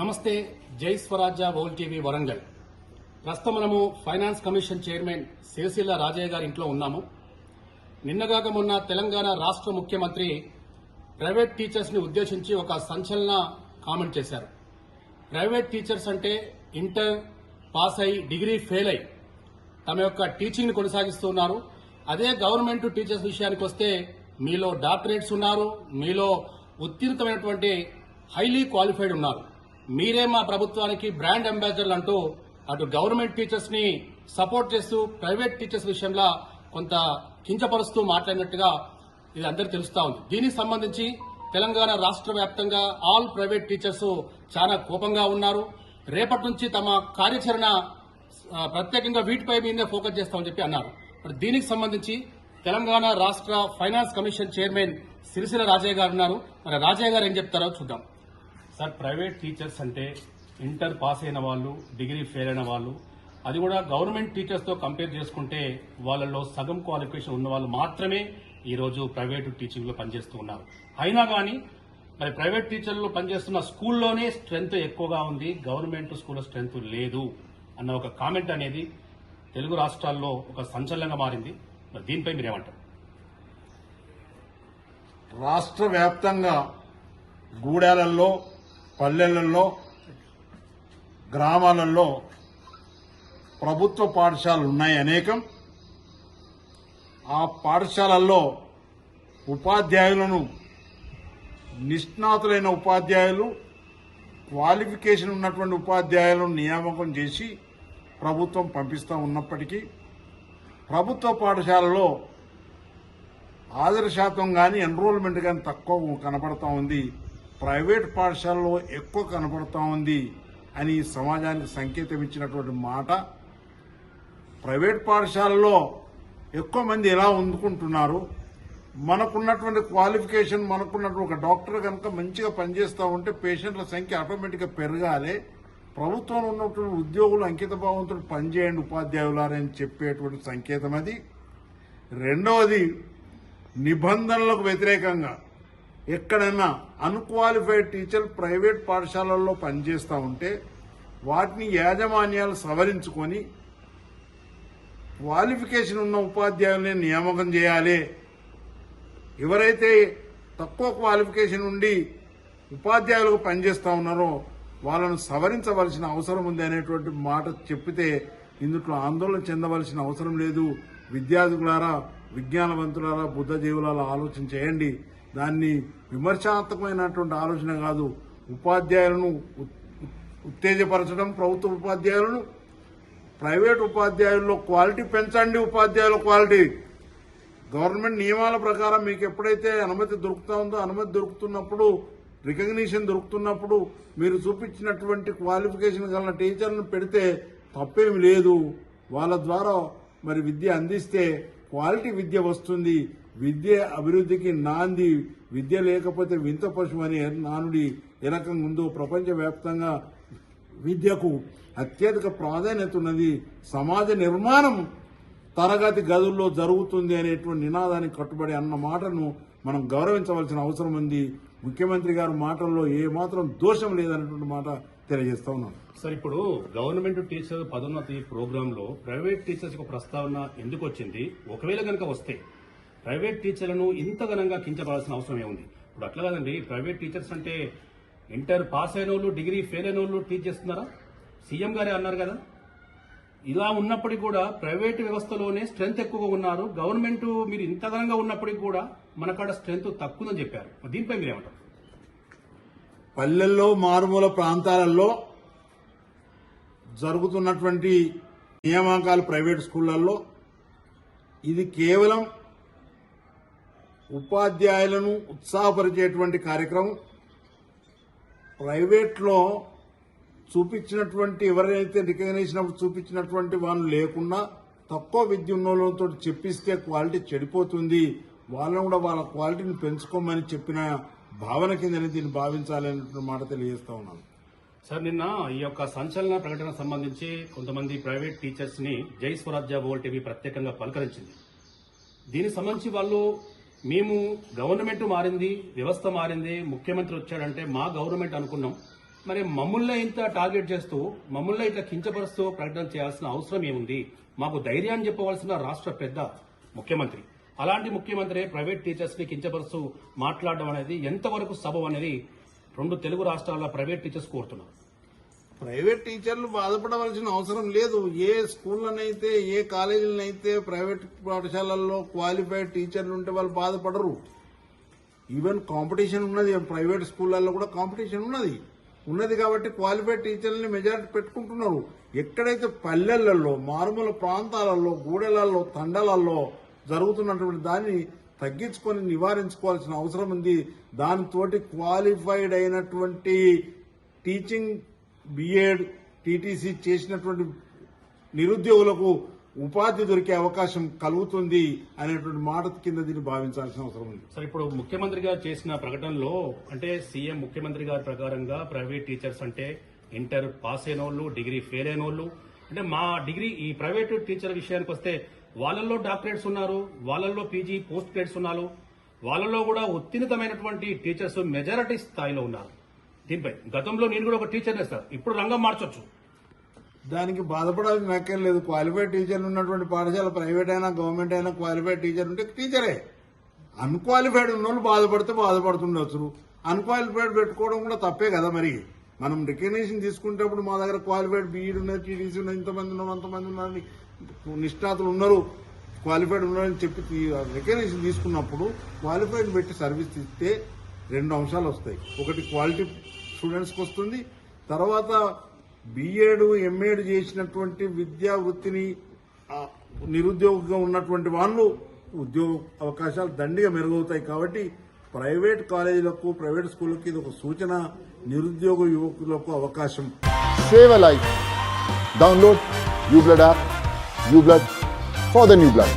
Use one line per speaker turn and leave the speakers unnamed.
నమస్తే. జై స్వరాజ్య world TV Warangal. ప్రస్తుతం మనము finance commission chairman Sirisilla Rajaiah గారి ఇంట్లో ఉన్నాము. నిన్నగాక మొన్న తెలంగాణ రాష్ట్ర ముఖ్యమంత్రి ప్రైవేట్ టీచర్స్ ని ఉద్దేశించి ఒక సంచలన కామెంట్ చేశారు. ప్రైవేట్ టీచర్స్ అంటే ఇంటర్ పాస్ అయి డిగ్రీ ఫెయిల్ అయి తమ యొక్క టీచింగ్ ని కొనసాగిస్తున్నారు. అదే గవర్నమెంట్ టీచర్స్ విషయానికి వస్తే మీలో డాక్టరేట్స్ ఉన్నారు, మీలో ఉత్తీర్ణమైనటువంటి హైలీ క్వాలిఫైడ్ ఉన్నారు. మీరే మా ప్రభుత్వానికి బ్రాండ్ అంబాసిడర్లు అంటూ అటు గవర్నమెంట్ టీచర్స్ ని సపోర్ట్ చేస్తూ ప్రైవేట్ టీచర్స్ విషయంలో కొంత కించపరుస్తూ మాట్లాడినట్టుగా ఇది అందరికీ తెలుస్తా ఉంది. దీనికి సంబంధించి తెలంగాణ రాష్ట్ర వ్యాప్తంగా ఆల్ ప్రైవేట్ టీచర్స్ చాలా కోపంగా ఉన్నారు. రేపటి నుంచి తమ కార్యాచరణ ప్రత్యేకంగా వీటిపై మీదే ఫోకస్ చేస్తామని చెప్పి అన్నారు. మరి దీనికి సంబంధించి తెలంగాణ రాష్ట్ర finance commission chairman Sirisilla Rajaiah గారు ఉన్నారు. మరి రాజయ్య గారు ఏం చెప్తారో చూద్దాం. సార్, ప్రైవేట్ టీచర్స్ అంటే ఇంటర్ పాస్ అయిన వాళ్ళు, డిగ్రీ ఫెయిల్ అయిన వాళ్ళు, అది కూడా గవర్నమెంట్ టీచర్స్ తో కంపేర్ చేసుకుంటే వాళ్ళలో సగం క్వాలిఫికేషన్ ఉన్న వాళ్ళు మాత్రమే ఈ రోజు ప్రైవేట్ టీచింగ్ లో పనిచేస్తూ ఉన్నారు. అయినా కానీ మరి ప్రైవేట్ టీచర్లు పనిచేస్తున్న స్కూల్లోనే స్ట్రెంత్ ఎక్కువగా ఉంది, గవర్నమెంట్ స్కూల్లో స్ట్రెంత్ లేదు అన్న ఒక కామెంట్ అనేది తెలుగు రాష్ట్రాల్లో ఒక సంచలనంగా మారింది. మరి దీనిపై మీరేమంటారు?
రాష్ట్ర వ్యాప్తంగా గూడాలలో, పల్లెలలో, గ్రామాలలో ప్రభుత్వ పాఠశాలలు ఉన్నాయి అనేకం. ఆ పాఠశాలల్లో ఉపాధ్యాయులను, నిష్ణాతులైన ఉపాధ్యాయులు, క్వాలిఫికేషన్ ఉన్నటువంటి ఉపాధ్యాయులను నియామకం చేసి ప్రభుత్వం పంపిస్తూ ఉన్నప్పటికీ ప్రభుత్వ పాఠశాలలో హాజరు శాతం కానీ ఎన్రోల్మెంట్ కానీ తక్కువ కనపడతా ఉంది, ప్రైవేట్ పాఠశాలలో ఎక్కువ కనపడతా ఉంది అని సమాజానికి సంకేతం ఇచ్చినటువంటి మాట. ప్రైవేట్ పాఠశాలలో ఎక్కువ మంది ఎలా అందుకుంటున్నారు, మనకున్నటువంటి క్వాలిఫికేషన్, మనకున్నటువంటి ఒక డాక్టర్ కనుక మంచిగా పనిచేస్తూ ఉంటే పేషెంట్ల సంఖ్య ఆటోమేటిక్గా పెరగాలి, ప్రభుత్వంలో ఉన్నటువంటి ఉద్యోగులు అంకిత భావంతో పనిచేయండి ఉపాధ్యాయులారని చెప్పేటువంటి సంకేతం అది. రెండవది, నిబంధనలకు వ్యతిరేకంగా ఎక్కడైనా అన్క్వాలిఫైడ్ టీచర్ ప్రైవేట్ పాఠశాలల్లో పనిచేస్తూ ఉంటే వాటిని యాజమాన్యాలు సవరించుకొని క్వాలిఫికేషన్ ఉన్న ఉపాధ్యాయుల్ని నియామకం చేయాలి. ఎవరైతే తక్కువ క్వాలిఫికేషన్ ఉండి ఉపాధ్యాయులకు పనిచేస్తూ ఉన్నారో వాళ్ళను సవరించవలసిన అవసరం ఉంది అనేటువంటి మాట చెప్పితే ఇందులో ఆందోళన చెందవలసిన అవసరం లేదు. విద్యార్థులారా, విజ్ఞానవంతులారా, బుద్ధజీవులారా ఆలోచన చేయండి. దాన్ని విమర్శాత్మకమైనటువంటి ఆలోచన కాదు. ఉపాధ్యాయులను ఉత్తేజపరచడం, ప్రభుత్వ ఉపాధ్యాయులను, ప్రైవేట్ ఉపాధ్యాయుల్లో క్వాలిటీ పెంచండి. ఉపాధ్యాయుల క్వాలిటీ గవర్నమెంట్ నియమాల ప్రకారం మీకు ఎప్పుడైతే అనుమతి దొరుకుతా ఉందో, అనుమతి దొరుకుతున్నప్పుడు, రికగ్నిషన్ దొరుకుతున్నప్పుడు మీరు చూపించినటువంటి క్వాలిఫికేషన్ కలిగిన టీచర్లను పెడితే తప్పేమి లేదు. వాళ్ళ ద్వారా మరి విద్య అందిస్తే క్వాలిటీ విద్య వస్తుంది. విద్య అభివృద్ధికి నాంది. విద్య లేకపోతే వింత పశువు అనే నానుడి ఏ రకంగా ఉందో ప్రపంచవ్యాప్తంగా విద్యకు అత్యధిక ప్రాధాన్యత ఉన్నది. సమాజ నిర్మాణం తరగతి గదుల్లో జరుగుతుంది అనేటువంటి నినాదానికి కట్టుబడి అన్న మాటను మనం గౌరవించవలసిన అవసరం ఉంది. ముఖ్యమంత్రి గారి మాటల్లో ఏమాత్రం దోషం లేదనేటువంటి మాట తెలియజేస్తా ఉన్నాను.
సార్, ఇప్పుడు గవర్నమెంట్ టీచర్ పదోన్నతి ప్రోగ్రామ్ లో ప్రైవేట్ టీచర్స్ కు ప్రస్తావన ఎందుకు వచ్చింది? ఒకవేళ కనుక వస్తే ప్రైవేట్ టీచర్లను ఇంత ఘనంగా కించపడాల్సిన అవసరం ఏముంది? ఇప్పుడు అట్లా కాదండి, ప్రైవేట్ టీచర్స్ అంటే ఇంటర్ పాస్ అయిన వాళ్ళు, డిగ్రీ ఫెయిల్ అయిన వాళ్ళు టీచ్ చేస్తున్నారా? సీఎం గారే అన్నారు కదా. ఇలా ఉన్నప్పటికీ కూడా ప్రైవేట్ వ్యవస్థలోనే స్ట్రెంత్ ఎక్కువగా ఉన్నారు, గవర్నమెంట్ మీరు ఇంత ఘనంగా ఉన్నప్పటికీ కూడా మనకాడ స్ట్రెంత్ తక్కువని చెప్పారు. దీనిపై మీరేమంటారు?
పల్లెల్లో, మారుమూల ప్రాంతాలలో జరుగుతున్నటువంటి నియామకాలు ప్రైవేట్ స్కూళ్లలో ఇది కేవలం ఉపాధ్యాయులను ఉత్సాహపరిచేటువంటి కార్యక్రమం. ప్రైవేట్లో చూపించినటువంటి ఎవరైతే రికగ్నైజేషన్ చూపించినటువంటి వాళ్ళు లేకుండా తక్కువ విద్య ఉన్న వాళ్ళతో చెప్పిస్తే క్వాలిటీ చెడిపోతుంది, వాళ్ళని కూడా వాళ్ళ క్వాలిటీని పెంచుకోమని చెప్పిన భావన కిందని దీన్ని భావించాలనే మాట తెలియజేస్తా ఉన్నాను.
సార్, నిన్న ఈ యొక్క సంచలన ప్రకటన సంబంధించి కొంతమంది ప్రైవేట్ టీచర్స్ ని జై స్వరాజ్య వరల్డ్ టీవీ ప్రత్యేకంగా పలకరించింది. దీనికి సంబంధించి వాళ్ళు మేము గవర్నమెంట్ మారింది, వ్యవస్థ మారింది, ముఖ్యమంత్రి వచ్చాడంటే మా గవర్నమెంట్ అనుకున్నాం, మరి మమ్మల్ని ఇంత టార్గెట్ చేస్తూ మమ్మల్ని ఇట్లా కించపరుస్తూ ప్రకటన చేయాల్సిన అవసరం ఏముంది? మాకు ధైర్యాన్ని చెప్పవలసిన రాష్ట్ర పెద్ద ముఖ్యమంత్రి. అలాంటి ముఖ్యమంత్రి ప్రైవేట్ టీచర్స్ ని కించపరుస్తూ మాట్లాడడం అనేది ఎంతవరకు సబబు అనేది 2 తెలుగు రాష్ట్రాల ప్రైవేట్ టీచర్స్ కోరుతున్నారు.
ప్రైవేట్ టీచర్లు బాధపడవలసిన అవసరం లేదు. ఏ స్కూళ్ళనైతే ఏ కాలేజీలనైతే ప్రైవేట్ పాఠశాలల్లో క్వాలిఫైడ్ టీచర్లు ఉంటే వాళ్ళు బాధపడరు. ఈవెన్ కాంపిటీషన్ ఉన్నది, ప్రైవేట్ స్కూళ్ళల్లో కూడా కాంపిటీషన్ ఉన్నది కాబట్టి క్వాలిఫైడ్ టీచర్లని మెజారిటీ పెట్టుకుంటున్నారు. ఎక్కడైతే పల్లెలలో, మారుమూల ప్రాంతాలలో, గూడెలలో, తండలలో జరుగుతున్నటువంటి దాన్ని తగ్గించుకొని నివారించుకోవాల్సిన అవసరం ఉంది. దానితోటి క్వాలిఫైడ్ అయినటువంటి టీచింగ్ బిఎడ్ టీటీసీ చేసినటువంటి నిరుద్యోగులకు ఉపాధి దొరికే అవకాశం కలుగుతుంది అనేటువంటి మాట కింద దీన్ని భావించాల్సిన అవసరం ఉంది.
సార్, ఇప్పుడు ముఖ్యమంత్రి గారు చేసిన ప్రకటనలో అంటే సీఎం ముఖ్యమంత్రి గారి ప్రకారంగా ప్రైవేట్ టీచర్స్ అంటే ఇంటర్ పాస్ అయిన వాళ్ళు, డిగ్రీ ఫెయిల్ అయిన వాళ్ళు, అంటే మా డిగ్రీ ఈ ప్రైవేట్ టీచర్ విషయానికి వస్తే వాళ్ళల్లో డాక్టరేట్స్ ఉన్నారు, వాళ్ళల్లో పీజీ పోస్ట్ గ్రేడ్స్ ఉన్నారు, వాళ్ళలో కూడా ఉత్తీర్ణతమైనటువంటి టీచర్స్ మెజారిటీ స్థాయిలో ఉన్నారు. దీనిపై గతంలో నేను కూడా ఒక టీచర్నే సార్, ఇప్పుడు రంగం మార్చొచ్చు.
దానికి బాధపడాల్సిన నాకేం లేదు. క్వాలిఫైడ్ టీచర్లు ఉన్నటువంటి పాఠశాల ప్రైవేట్ అయినా గవర్నమెంట్ అయినా క్వాలిఫైడ్ టీచర్ ఉంటే టీచరే. అన్క్వాలిఫైడ్ ఉన్న వాళ్ళు బాధపడితే బాధపడుతుండొచ్చు. అన్క్వాలిఫైడ్ పెట్టుకోవడం కూడా తప్పే కదా. మరి మనం రికగ్నేషన్ తీసుకునేటప్పుడు మా దగ్గర క్వాలిఫైడ్ బీఈడి ఉన్నది, టీడీసీ ఉన్నది, ఇంతమంది ఉన్నారు, అంతమంది ఉన్నారని నిష్ణాతులు ఉన్నారు, క్వాలిఫైడ్ ఉన్నారని చెప్పి రికగ్నేషన్ తీసుకున్నప్పుడు క్వాలిఫైడ్ పెట్టి సర్వీస్ ఇస్తే 2 అంశాలు వస్తాయి. ఒకటి క్వాలిటీ స్టూడెంట్స్కి వస్తుంది, తర్వాత బిఎడ్ ఎంఏడ్ చేసినటువంటి విద్యా వృత్తిని నిరుద్యోగంగా ఉన్నటువంటి వాళ్ళు ఉద్యోగ అవకాశాలు దండిగా మెరుగవుతాయి. కాబట్టి ప్రైవేట్ కాలేజీలకు, ప్రైవేట్ స్కూళ్ళకి ఇది ఒక సూచన. నిరుద్యోగ యువకులకు అవకాశం.
Save a life. Download uBlood app. uBlood for the new blood.